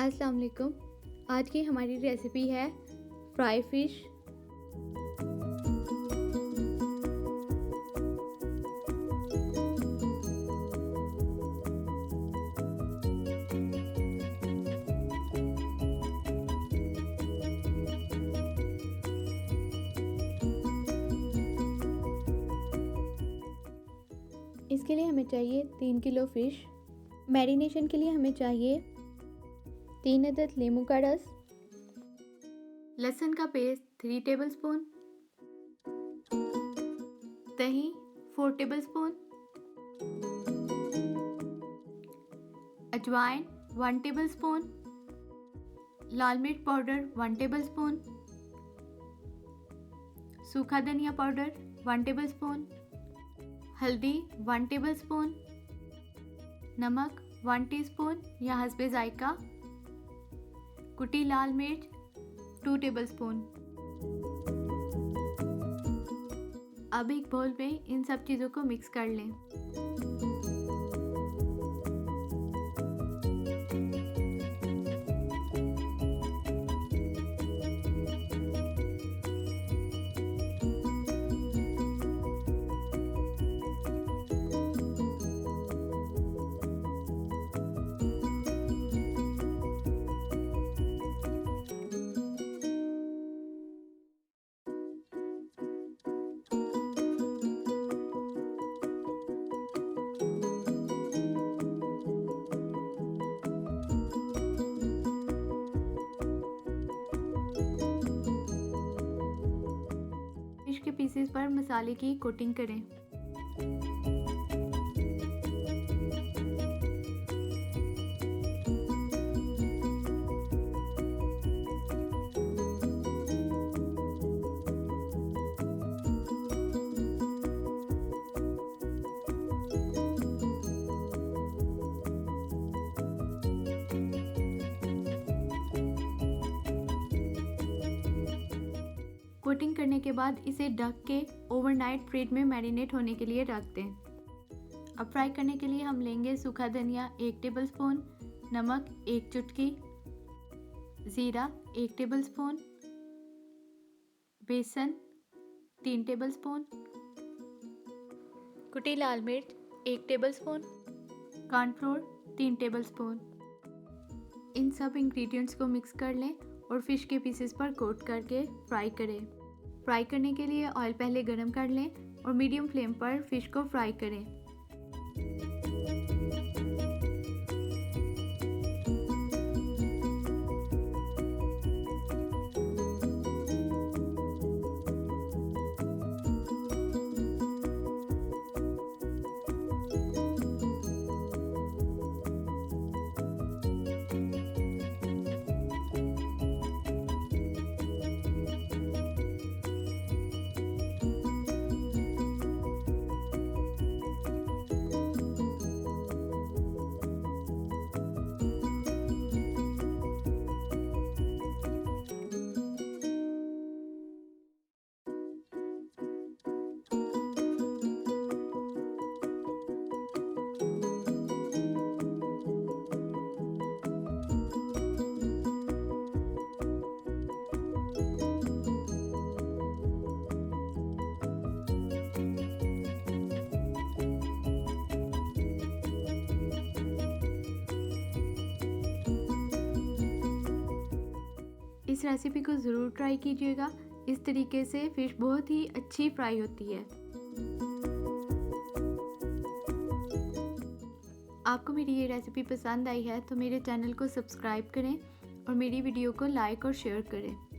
अस्सलाम वालेकुम। आज की हमारी रेसिपी है फ्राई फ़िश। इसके लिए हमें चाहिए 3 किलो फ़िश। मैरिनेशन के लिए हमें चाहिए 3 अदद नींबू का रस, लहसुन का पेस्ट 3 टेबलस्पून, दही 4 टेबलस्पून, अजवाइन 1 टेबलस्पून, लाल मिर्च पाउडर 1 टेबलस्पून, सूखा धनिया पाउडर 1 टेबलस्पून, हल्दी 1 टेबलस्पून, नमक 1 टीस्पून या हस्बे जायका, कुटी लाल मिर्च 2 टेबलस्पून। अब एक बाउल में इन सब चीज़ों को मिक्स कर लें। फिश के पीसेस पर मसाले की कोटिंग करें। कोटिंग करने के बाद इसे ढक के ओवरनाइट फ्रिज में मैरिनेट होने के लिए रख दें। अब फ्राई करने के लिए हम लेंगे सूखा धनिया 1 टेबलस्पून, नमक 1 चुटकी, ज़ीरा 1 टेबलस्पून, बेसन 3 टेबलस्पून, कुटी लाल मिर्च 1 टेबलस्पून, कॉर्नफ्लोर 3 टेबलस्पून। इन सब इंग्रेडिएंट्स को मिक्स कर लें और फिश के पीसेस पर कोट करके फ्राई करें। फ्राई करने के लिए ऑयल पहले गरम कर लें और मीडियम फ्लेम पर फिश को फ्राई करें। इस रेसिपी को ज़रूर ट्राई कीजिएगा। इस तरीके से फ़िश बहुत ही अच्छी फ्राई होती है। आपको मेरी ये रेसिपी पसंद आई है तो मेरे चैनल को सब्सक्राइब करें और मेरी वीडियो को लाइक और शेयर करें।